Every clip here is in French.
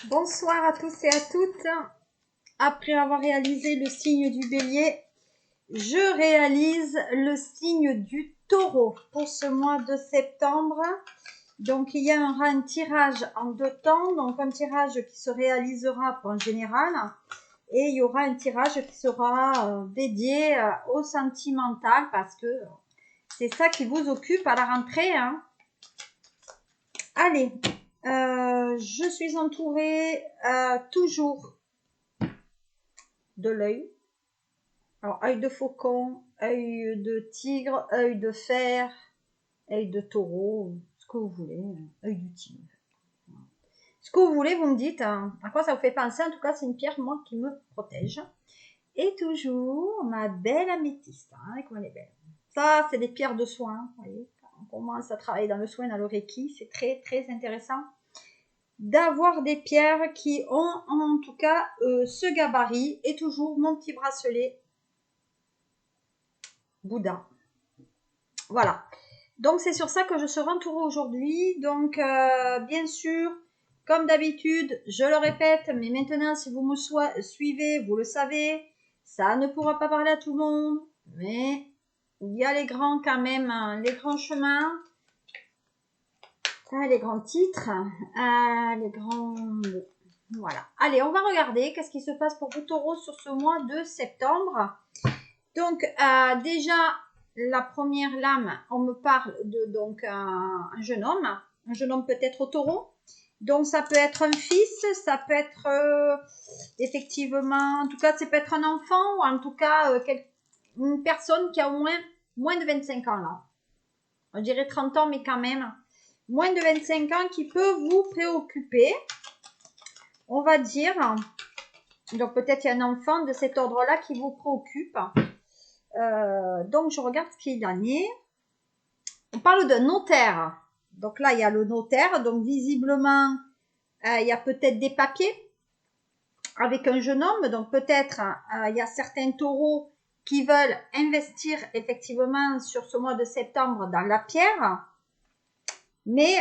Bonsoir à tous et à toutes. Après avoir réalisé le signe du bélier, je réalise le signe du taureau pour ce mois de septembre. Donc il y aura un tirage en deux temps, donc un tirage qui se réalisera en général et il y aura un tirage qui sera dédié au sentimental parce que c'est ça qui vous occupe à la rentrée, hein. Allez, je suis entourée toujours de l'œil. Alors, œil de faucon, œil de tigre, œil de fer, œil de taureau, ce que vous voulez, œil du tigre. Ce que vous voulez, vous me dites, hein, à quoi ça vous fait penser. En tout cas, c'est une pierre, moi, qui me protège. Et toujours ma belle améthyste, hein, comment elle est belle. Ça, c'est des pierres de soin, vous voyez. On commence à travailler dans le soin, dans le Reiki, c'est très, très intéressant d'avoir des pierres qui ont, en tout cas, ce gabarit. Et toujours mon petit bracelet Bouddha. Voilà. Donc, c'est sur ça que je serai entourée aujourd'hui. Donc, bien sûr, comme d'habitude, je le répète, mais maintenant, si vous me suivez, vous le savez, ça ne pourra pas parler à tout le monde, mais il y a les grands quand même, hein, les grands chemins, les grands titres, les grands... Voilà. Allez, on va regarder qu'est-ce qui se passe pour vous, taureaux, sur ce mois de septembre. Donc, déjà, la première lame, on me parle de donc un jeune homme peut-être au taureau. Donc, ça peut être un fils, ça peut être effectivement, en tout cas, ça peut être un enfant ou en tout cas une personne qui a au moins de 25 ans là. On dirait 30 ans, mais quand même, moins de 25 ans qui peut vous préoccuper, on va dire. Donc, peut-être il y a un enfant de cet ordre-là qui vous préoccupe. Donc, je regarde ce qu'il en est. On parle d'un notaire. Donc là, il y a le notaire. Donc, visiblement, il y a peut-être des papiers avec un jeune homme. Donc, peut-être, il y a certains taureaux qui veulent investir effectivement sur ce mois de septembre dans la pierre. Mais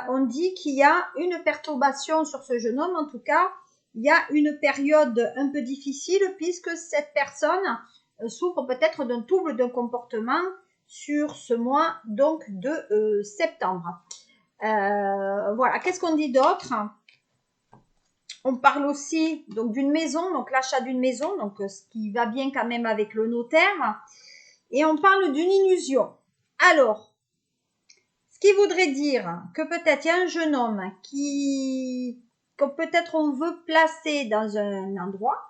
on dit qu'il y a une perturbation sur ce jeune homme. En tout cas, il y a une période un peu difficile puisque cette personne souffre peut-être d'un trouble de comportement sur ce mois donc de septembre. Voilà, qu'est-ce qu'on dit d'autre? On parle aussi donc d'une maison, donc l'achat d'une maison, donc ce qui va bien quand même avec le notaire. Et on parle d'une illusion. Alors, ce qui voudrait dire que peut-être il y a un jeune homme que peut-être on veut placer dans un endroit,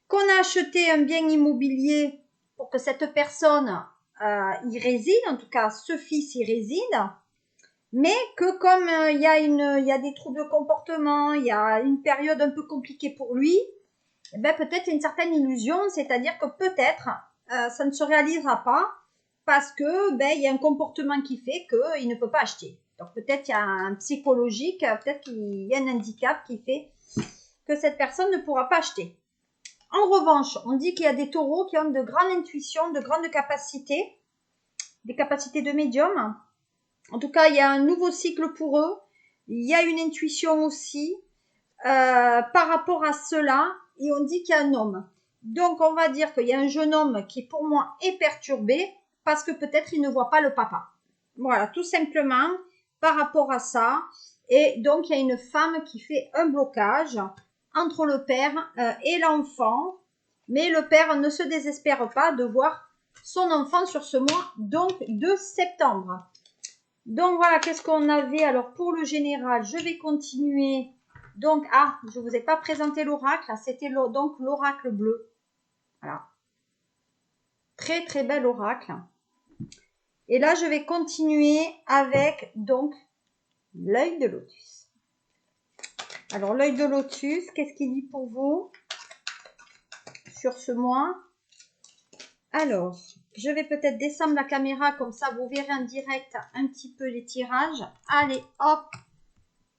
qu'on a acheté un bien immobilier pour que cette personne y réside, en tout cas ce fils y réside, mais que comme il y a des troubles de comportement, il y a une période un peu compliquée pour lui, eh ben, peut-être une certaine illusion, c'est-à-dire que peut-être ça ne se réalisera pas parce que il y a un comportement qui fait qu'il ne peut pas acheter. Donc peut-être il y a un psychologique, peut-être qu'il y a un handicap qui fait que cette personne ne pourra pas acheter. En revanche, on dit qu'il y a des taureaux qui ont de grandes intuitions, de grandes capacités, des capacités de médium. En tout cas, il y a un nouveau cycle pour eux. Il y a une intuition aussi par rapport à cela. Et on dit qu'il y a un homme. Donc, on va dire qu'il y a un jeune homme qui, pour moi, est perturbé parce que peut-être il ne voit pas le papa. Voilà, tout simplement par rapport à ça. Et donc, il y a une femme qui fait un blocage entre le père et l'enfant. Mais le père ne se désespère pas de voir son enfant sur ce mois donc de septembre. Donc voilà, qu'est-ce qu'on avait? Alors pour le général, je vais continuer. Donc, je ne vous ai pas présenté l'oracle. C'était donc l'oracle bleu. Voilà. Très très bel oracle. Et là, je vais continuer avec donc l'œil de lotus. Alors l'œil de lotus, qu'est-ce qu'il dit pour vous sur ce mois? Alors, je vais peut-être descendre la caméra, comme ça vous verrez en direct un petit peu les tirages. Allez, hop,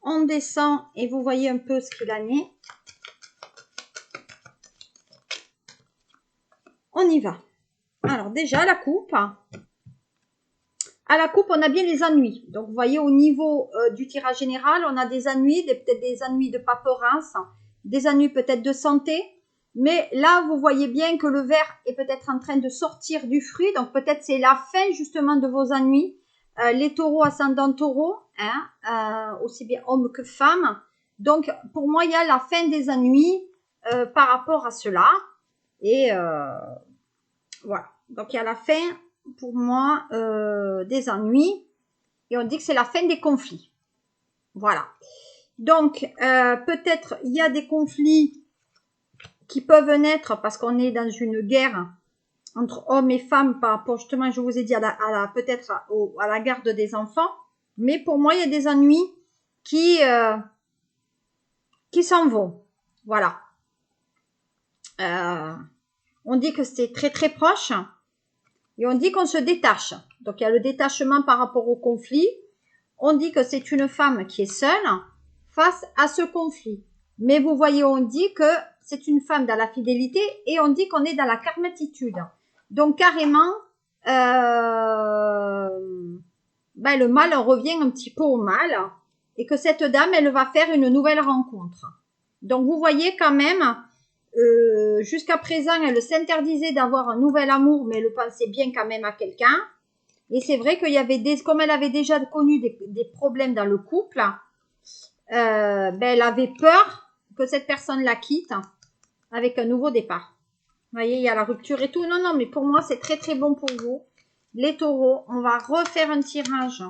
on descend et vous voyez un peu ce qu'il en est. On y va. Alors déjà, la coupe. À la coupe, on a bien les ennuis. Donc, vous voyez, au niveau du tirage général, on a des ennuis, peut-être des ennuis de paperasse, des ennuis peut-être de santé. Mais là, vous voyez bien que le verre est peut-être en train de sortir du fruit. Donc, peut-être c'est la fin justement de vos ennuis. Les taureaux, ascendant taureau, hein, aussi bien hommes que femmes. Donc, pour moi, il y a la fin des ennuis par rapport à cela. Et voilà. Donc, il y a la fin pour moi des ennuis et on dit que c'est la fin des conflits. Voilà. Donc, peut-être il y a des conflits qui peuvent naître parce qu'on est dans une guerre entre hommes et femmes par rapport, justement, je vous ai dit, peut-être à la garde des enfants. Mais pour moi, il y a des ennuis qui s'en vont. Voilà. On dit que c'est très très proche. Et on dit qu'on se détache. Donc, il y a le détachement par rapport au conflit. On dit que c'est une femme qui est seule face à ce conflit. Mais vous voyez, on dit que c'est une femme dans la fidélité et on dit qu'on est dans la karmatitude. Donc, carrément, le mal revient un petit peu au mal et que cette dame, elle va faire une nouvelle rencontre. Donc, vous voyez quand même... jusqu'à présent, elle s'interdisait d'avoir un nouvel amour, mais elle pensait bien quand même à quelqu'un. Et c'est vrai qu'il y avait comme elle avait déjà connu des problèmes dans le couple, elle avait peur que cette personne la quitte avec un nouveau départ. Vous voyez, il y a la rupture et tout. Non, non, mais pour moi, c'est très, très bon pour vous. Les taureaux, on va refaire un tirage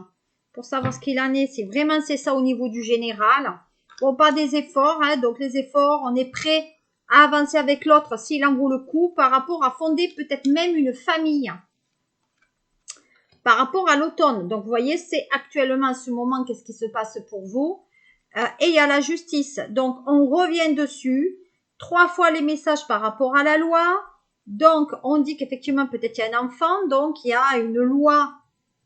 pour savoir ce qu'il en est. C'est vraiment, c'est ça au niveau du général. Bon, pas des efforts, hein. Donc les efforts, on est prêt à avancer avec l'autre s'il en vaut le coup par rapport à fonder peut-être même une famille. Par rapport à l'automne. Donc, vous voyez, c'est actuellement à ce moment qu'est-ce qui se passe pour vous. Et il y a la justice. Donc, on revient dessus. 3 fois les messages par rapport à la loi. Donc, on dit qu'effectivement, peut-être il y a un enfant. Donc, il y a une loi.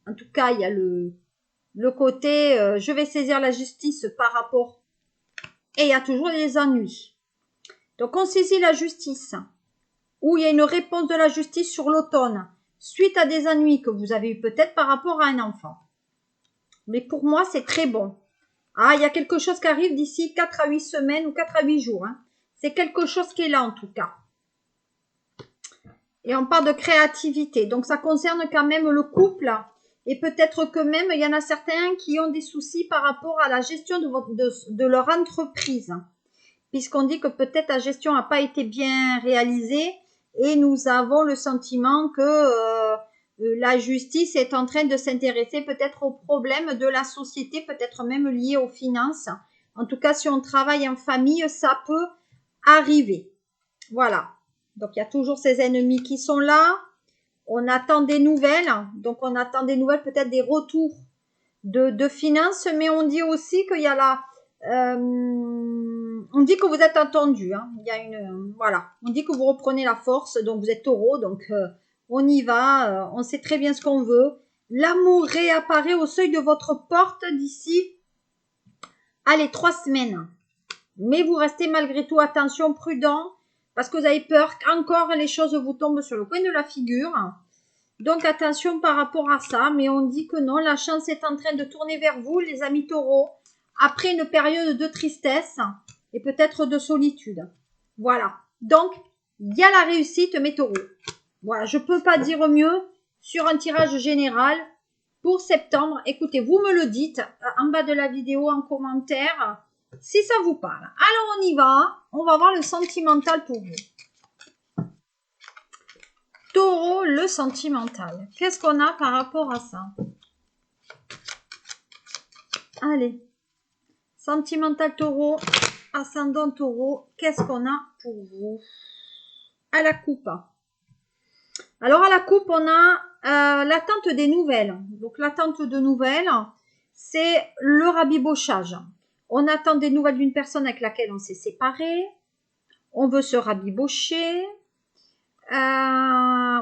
En tout cas, il y a le côté je vais saisir la justice par rapport. Et il y a toujours les ennuis. Donc, on saisit la justice. Où il y a une réponse de la justice sur l'automne. Suite à des ennuis que vous avez eu peut-être par rapport à un enfant. Mais pour moi, c'est très bon. Ah, il y a quelque chose qui arrive d'ici 4 à 8 semaines ou 4 à 8 jours. Hein. C'est quelque chose qui est là en tout cas. Et on parle de créativité. Donc, ça concerne quand même le couple. Et peut-être que même, il y en a certains qui ont des soucis par rapport à la gestion de leur entreprise. Puisqu'on dit que peut-être la gestion n'a pas été bien réalisée. Et nous avons le sentiment que la justice est en train de s'intéresser peut-être aux problèmes de la société, peut-être même liés aux finances. En tout cas, si on travaille en famille, ça peut arriver. Voilà. Donc, il y a toujours ces ennemis qui sont là. On attend des nouvelles. Donc, on attend des nouvelles, peut-être des retours de finances. Mais on dit aussi qu'il y a la... on dit que vous êtes attendu. Hein. Il y a voilà. On dit que vous reprenez la force. Donc, vous êtes taureau. Donc, on y va. On sait très bien ce qu'on veut. L'amour réapparaît au seuil de votre porte d'ici, allez, 3 semaines. Mais vous restez malgré tout, attention, prudent. Parce que vous avez peur qu'encore les choses vous tombent sur le coin de la figure. Donc, attention par rapport à ça. Mais on dit que non, la chance est en train de tourner vers vous, les amis taureaux. Après une période de tristesse et peut-être de solitude. Voilà. Donc, il y a la réussite, mes taureaux. Voilà, je ne peux pas dire mieux sur un tirage général pour septembre. Écoutez, vous me le dites en bas de la vidéo, en commentaire, si ça vous parle. Alors, on y va. On va voir le sentimental pour vous. Taureau, le sentimental. Qu'est-ce qu'on a par rapport à ça? Allez. Sentimental taureau, ascendant taureau, qu'est-ce qu'on a pour vous? À la coupe. Alors à la coupe, on a l'attente des nouvelles. Donc l'attente de nouvelles, c'est le rabibochage. On attend des nouvelles d'une personne avec laquelle on s'est séparé. On veut se rabibocher.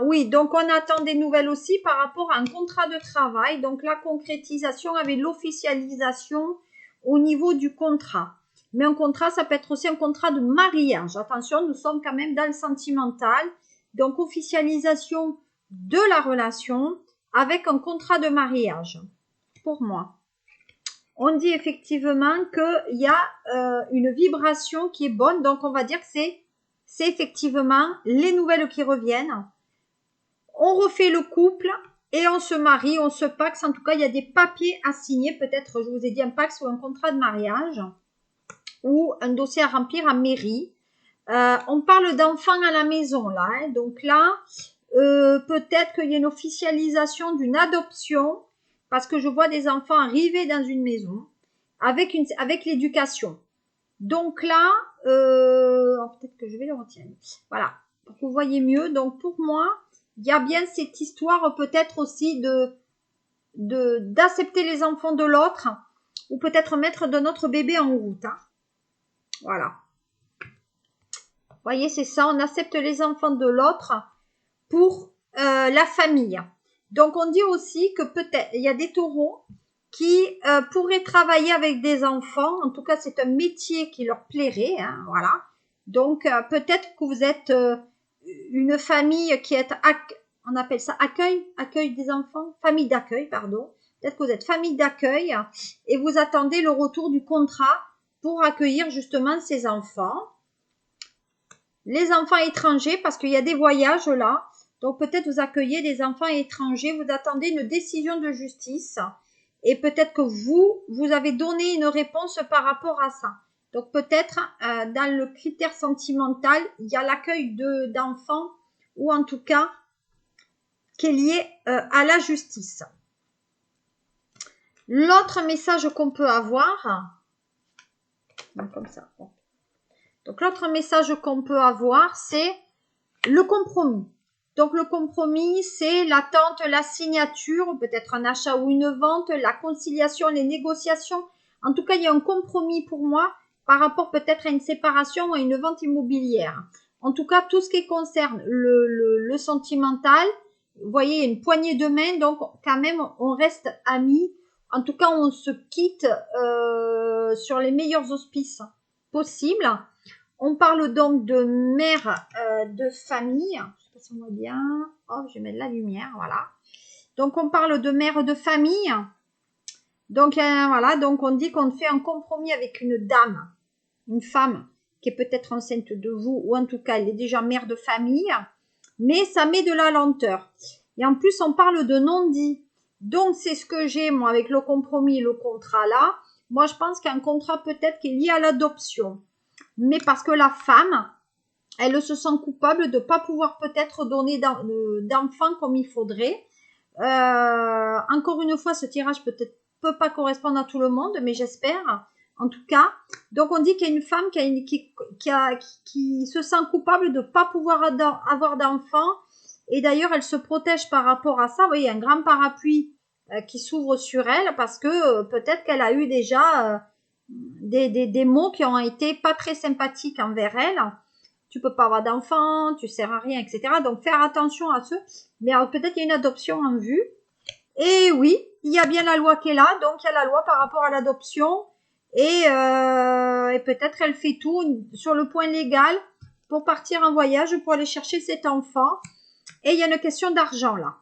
Oui, donc on attend des nouvelles aussi par rapport à un contrat de travail. Donc la concrétisation avec l'officialisation au niveau du contrat. Mais un contrat, ça peut être aussi un contrat de mariage. Attention, nous sommes quand même dans le sentimental. Donc, officialisation de la relation avec un contrat de mariage, pour moi. On dit effectivement qu'il y a une vibration qui est bonne, donc on va dire que c'est effectivement les nouvelles qui reviennent. On refait le couple et on se marie, on se paxe. En tout cas, il y a des papiers à signer. Peut-être, je vous ai dit, un paxe ou un contrat de mariage ou un dossier à remplir en mairie. On parle d'enfants à la maison, là. Hein. Donc là, peut-être qu'il y a une officialisation d'une adoption parce que je vois des enfants arriver dans une maison avec l'éducation. Donc là, peut-être que je vais le retirer. Voilà, pour que vous voyez mieux. Donc pour moi, il y a bien cette histoire peut-être aussi d'accepter les enfants de l'autre ou peut-être mettre de notre bébé en route. Hein. Voilà. Vous voyez, c'est ça, on accepte les enfants de l'autre pour la famille. Donc on dit aussi que peut-être, il y a des taureaux qui pourraient travailler avec des enfants. En tout cas, c'est un métier qui leur plairait. Hein, voilà. Donc peut-être que vous êtes une famille qui est, on appelle ça accueil des enfants, famille d'accueil, pardon. Peut-être que vous êtes famille d'accueil et vous attendez le retour du contrat pour accueillir justement ces enfants. Les enfants étrangers, parce qu'il y a des voyages là. Donc peut-être vous accueillez des enfants étrangers, vous attendez une décision de justice et peut-être que vous avez donné une réponse par rapport à ça. Donc peut-être dans le critère sentimental, il y a l'accueil d'enfants ou en tout cas qui est lié à la justice. L'autre message qu'on peut avoir, comme ça. Donc l'autre message qu'on peut avoir, c'est le compromis. Donc le compromis, c'est l'attente, la signature, peut-être un achat ou une vente, la conciliation, les négociations. En tout cas, il y a un compromis pour moi par rapport peut-être à une séparation ou à une vente immobilière. En tout cas, tout ce qui concerne le sentimental, vous voyez, il y a une poignée de main, donc quand même, on reste amis. En tout cas, on se quitte sur les meilleurs auspices possibles. On parle donc de mère de famille. Je sais pas si on voit bien. Hop, je vais mettre la lumière, voilà. Donc, on parle de mère de famille. Donc, voilà, donc on dit qu'on fait un compromis avec une dame, une femme qui est peut-être enceinte de vous, ou en tout cas, elle est déjà mère de famille, mais ça met de la lenteur. Et en plus, on parle de non-dit. Donc, c'est ce que j'ai, moi, avec le compromis, le contrat là. Moi, je pense qu'un contrat peut-être qui est lié à l'adoption. Mais parce que la femme, elle se sent coupable de ne pas pouvoir peut-être donner d'enfants comme il faudrait. Encore une fois, ce tirage peut pas correspondre à tout le monde, mais j'espère, en tout cas. Donc, on dit qu'il y a une femme qui se sent coupable de ne pas pouvoir avoir d'enfants. Et d'ailleurs, elle se protège par rapport à ça. Vous voyez, il y a un grand parapluie qui s'ouvre sur elle parce que peut-être qu'elle a eu déjà des mots qui ont été pas très sympathiques envers elle. Tu peux pas avoir d'enfant, tu sers à rien, etc. Donc faire attention à ceux. Mais peut-être qu'il y a une adoption en vue. Et oui, il y a bien la loi qui est là, donc il y a la loi par rapport à l'adoption. Et peut-être elle fait tout sur le point légal pour partir en voyage, pour aller chercher cet enfant. Et il y a une question d'argent là.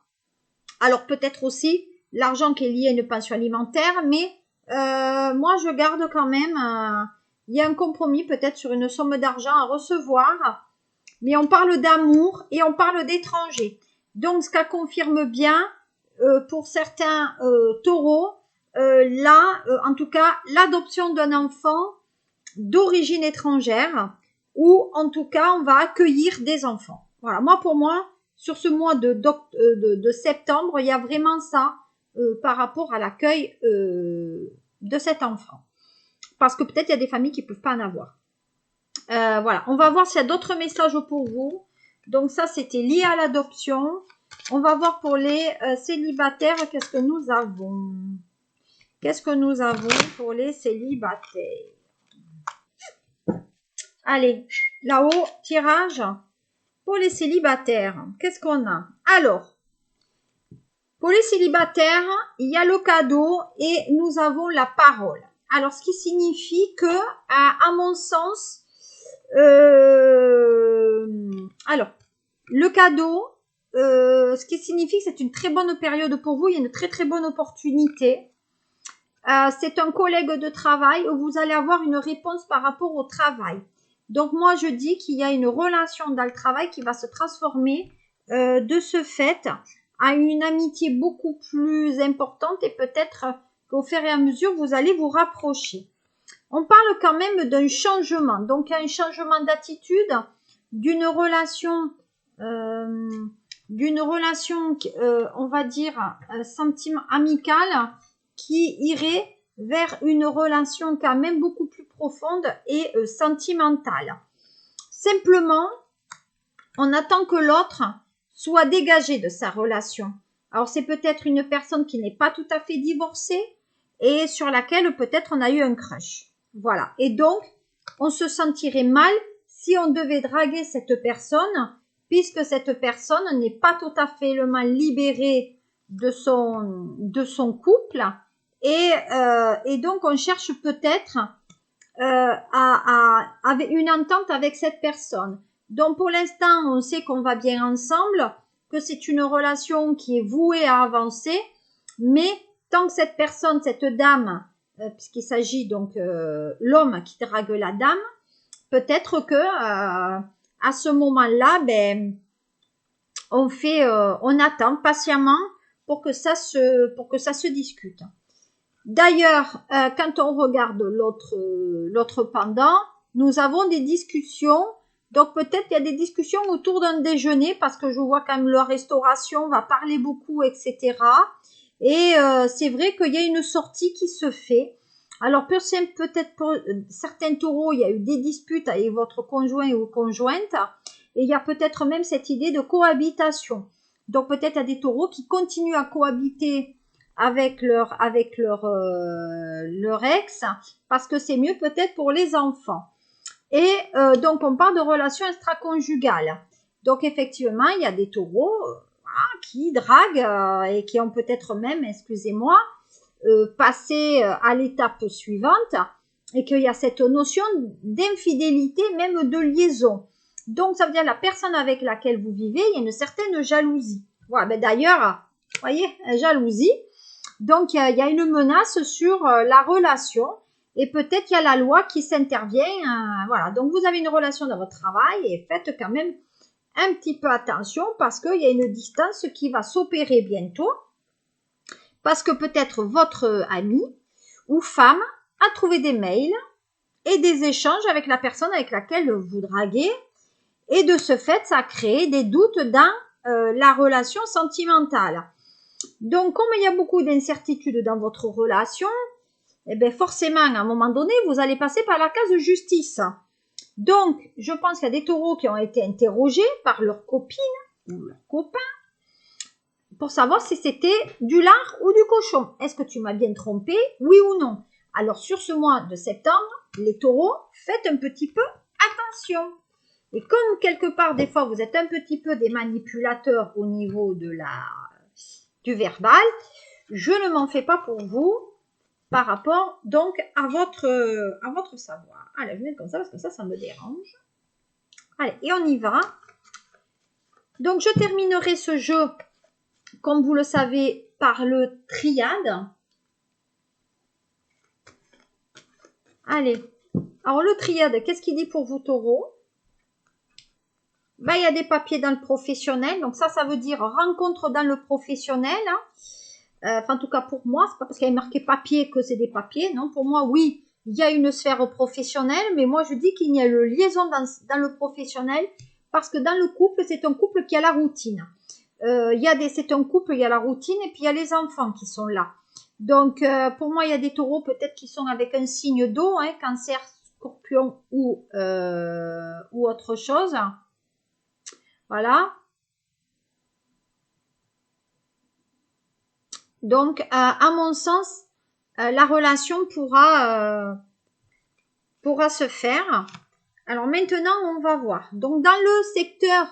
Alors peut-être aussi l'argent qui est lié à une pension alimentaire, mais moi, je garde quand même, il y a un compromis peut-être sur une somme d'argent à recevoir, mais on parle d'amour et on parle d'étrangers. Donc, ce qu'elle confirme bien, pour certains taureaux, là, en tout cas, l'adoption d'un enfant d'origine étrangère, ou en tout cas, on va accueillir des enfants. Voilà, moi, pour moi, sur ce mois de septembre, il y a vraiment ça par rapport à l'accueil de cet enfant. Parce que peut-être il y a des familles qui ne peuvent pas en avoir. Voilà, on va voir s'il y a d'autres messages pour vous. Donc ça, c'était lié à l'adoption. On va voir pour les célibataires, qu'est-ce que nous avons. Qu'est-ce que nous avons pour les célibataires? Allez, là-haut, tirage pour les célibataires. Qu'est-ce qu'on a? Alors, pour les célibataires, il y a le cadeau et nous avons la parole. Alors, ce qui signifie que, à mon sens, alors, le cadeau, ce qui signifie que c'est une très bonne période pour vous. Il y a une très très bonne opportunité. C'est un collègue de travail où vous allez avoir une réponse par rapport au travail. Donc moi je dis qu'il y a une relation dans le travail qui va se transformer de ce fait à une amitié beaucoup plus importante et peut-être qu'au fur et à mesure vous allez vous rapprocher. On parle quand même d'un changement, donc un changement d'attitude, d'une relation, on va dire, sentiment amical qui irait vers une relation quand même beaucoup plus profonde et sentimentale. Simplement, on attend que l'autre soit dégagé de sa relation. Alors c'est peut-être une personne qui n'est pas tout à fait divorcée et sur laquelle peut-être on a eu un crush. Voilà. Et donc, on se sentirait mal si on devait draguer cette personne, puisque cette personne n'est pas tout à fait libérée de son couple. Et donc, on cherche peut-être avec une entente avec cette personne. Donc, pour l'instant, on sait qu'on va bien ensemble, que c'est une relation qui est vouée à avancer, mais tant que cette personne, cette dame, puisqu'il s'agit donc l'homme qui drague la dame, peut-être que à ce moment-là, ben on attend patiemment pour que ça se discute. D'ailleurs, quand on regarde l'autre pendant, nous avons des discussions. Donc peut-être il y a des discussions autour d'un déjeuner parce que je vois quand même la restauration va parler beaucoup, etc. Et c'est vrai qu'il y a une sortie qui se fait. Alors peut-être pour certains taureaux, il y a eu des disputes avec votre conjoint ou conjointe. Et il y a peut-être même cette idée de cohabitation. Donc peut-être il y a des taureaux qui continuent à cohabiter avec leur ex parce que c'est mieux peut-être pour les enfants. Et donc on parle de relations extra-conjugales. Donc effectivement, il y a des taureaux qui draguent et qui ont peut-être même, excusez-moi, passé à l'étape suivante et qu'il y a cette notion d'infidélité, même de liaison. Donc ça veut dire la personne avec laquelle vous vivez, il y a une certaine jalousie. Voilà, ben d'ailleurs, vous voyez, jalousie. Donc il y a une menace sur la relation et peut-être il y a la loi qui s'intervient. Voilà, donc vous avez une relation dans votre travail et faites quand même un petit peu attention parce qu'il y a une distance qui va s'opérer bientôt parce que peut-être votre ami ou femme a trouvé des mails et des échanges avec la personne avec laquelle vous draguez et de ce fait ça a créé des doutes dans la relation sentimentale. Donc comme il y a beaucoup d'incertitudes dans votre relation, eh bien forcément à un moment donné vous allez passer par la case justice. Donc, je pense qu'il y a des taureaux qui ont été interrogés par leur copine ou leur copain pour savoir si c'était du lard ou du cochon. Est-ce que tu m'as bien trompé, oui ou non? Alors, sur ce mois de septembre, les taureaux, faites un petit peu attention. Et comme quelque part, des fois, vous êtes un petit peu des manipulateurs au niveau du verbal, je ne m'en fais pas pour vous par rapport donc à votre savoir. Allez, je vais mettre comme ça parce que ça me dérange. Allez, et on y va. Donc, je terminerai ce jeu, comme vous le savez, par le triade. Allez. Alors, le triade, qu'est-ce qu'il dit pour vous, taureaux? Ben, il y a des papiers dans le professionnel. Donc, ça veut dire rencontre dans le professionnel. Enfin, en tout cas, pour moi, c'est pas parce qu'il y a marqué papier que c'est des papiers. Non, pour moi, oui, il y a une sphère professionnelle. Mais moi, je dis qu'il y a une liaison dans le professionnel. Parce que dans le couple, c'est un couple qui a la routine. C'est un couple, il y a la routine et puis il y a les enfants qui sont là. Donc, pour moi, il y a des taureaux peut-être qui sont avec un signe d'eau, hein, cancer, scorpion ou autre chose. Voilà. Donc, à mon sens, la relation pourra se faire. Alors maintenant, on va voir. Donc, dans le secteur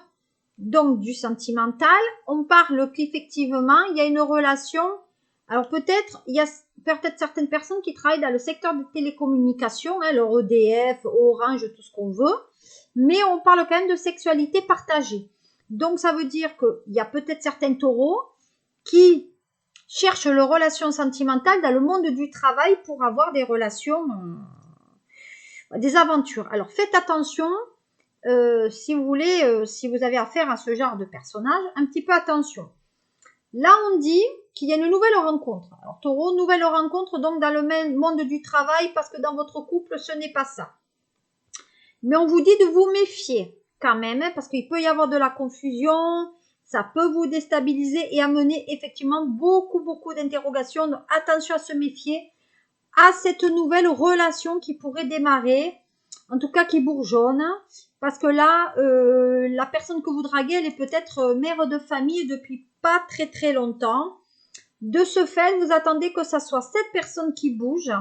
donc du sentimental, on parle qu'effectivement, il y a une relation. Alors peut-être, il y a peut-être certaines personnes qui travaillent dans le secteur des télécommunications, hein, leur EDF, Orange, tout ce qu'on veut. Mais on parle quand même de sexualité partagée. Donc, ça veut dire qu'il y a peut-être certains taureaux qui cherchent leur relation sentimentale dans le monde du travail pour avoir des relations, des aventures. Alors, faites attention, si vous voulez, si vous avez affaire à ce genre de personnage, un petit peu attention. Là, on dit qu'il y a une nouvelle rencontre. Alors, taureau, nouvelle rencontre donc dans le monde du travail parce que dans votre couple, ce n'est pas ça. Mais on vous dit de vous méfier quand même, parce qu'il peut y avoir de la confusion, ça peut vous déstabiliser et amener effectivement beaucoup d'interrogations. Donc, attention à se méfier à cette nouvelle relation qui pourrait démarrer, en tout cas qui bourgeonne, parce que là, la personne que vous draguez, elle est peut-être mère de famille depuis pas très longtemps. De ce fait, vous attendez que ça soit cette personne qui bouge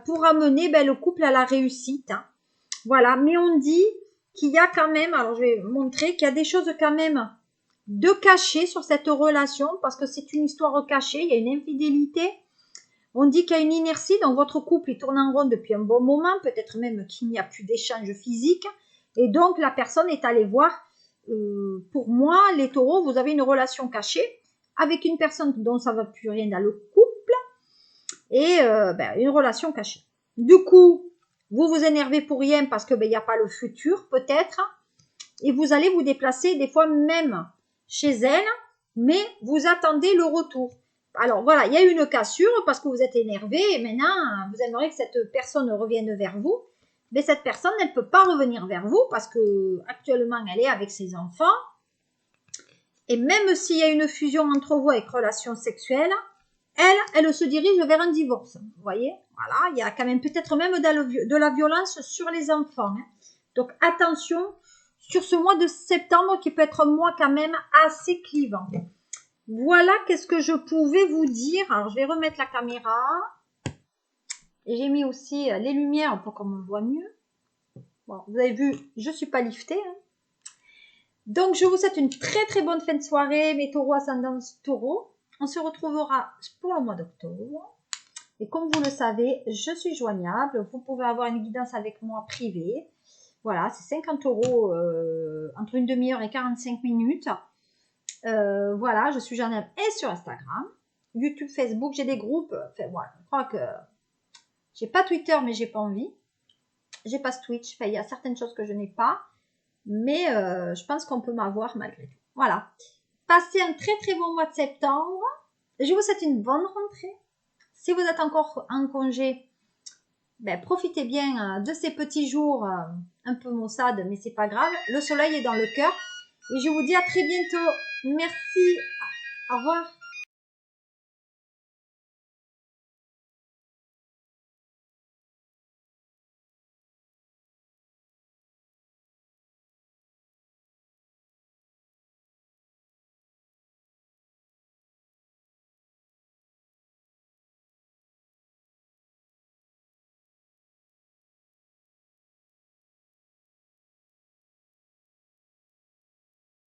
pour amener le couple à la réussite. Voilà, mais on dit qu'il y a quand même, alors je vais montrer qu'il y a des choses quand même de cachées sur cette relation, parce que c'est une histoire cachée, il y a une infidélité. On dit qu'il y a une inertie, donc votre couple il tourne en rond depuis un bon moment, peut-être même qu'il n'y a plus d'échange physique, et donc la personne est allée voir, pour moi, les taureaux, vous avez une relation cachée avec une personne dont ça ne va plus rien dans le couple, et une relation cachée. Du coup, vous vous énervez pour rien parce que il n'y a pas le futur, peut-être, et vous allez vous déplacer des fois même chez elle, mais vous attendez le retour. Alors voilà, il y a une cassure parce que vous êtes énervé et maintenant vous aimeriez que cette personne revienne vers vous, mais cette personne elle ne peut pas revenir vers vous parce que actuellement elle est avec ses enfants, et même s'il y a une fusion entre vous avec relation sexuelle, elle se dirige vers un divorce. Vous voyez, voilà, il y a quand même peut-être même de la violence sur les enfants. Donc attention sur ce mois de septembre qui peut être un mois quand même assez clivant. Voilà qu'est-ce que je pouvais vous dire. Alors je vais remettre la caméra. Et j'ai mis aussi les lumières pour qu'on me voit mieux. Bon, vous avez vu, je ne suis pas liftée. Donc je vous souhaite une très bonne fin de soirée, mes taureaux ascendants taureaux. On se retrouvera pour le mois d'octobre. Et comme vous le savez, je suis joignable. Vous pouvez avoir une guidance avec moi privée. Voilà, c'est 50 € entre une demi-heure et 45 minutes. Voilà, je suis joignable et sur Instagram, YouTube, Facebook, j'ai des groupes. Enfin, voilà, je crois que j'ai pas Twitter, mais j'ai pas envie. J'ai pas Twitch. Enfin, il y a certaines choses que je n'ai pas. Mais je pense qu'on peut m'avoir malgré tout. Voilà. Passez un très bon mois de septembre. Je vous souhaite une bonne rentrée. Si vous êtes encore en congé, profitez bien de ces petits jours un peu maussades, mais c'est pas grave. Le soleil est dans le cœur. Et je vous dis à très bientôt. Merci. Au revoir.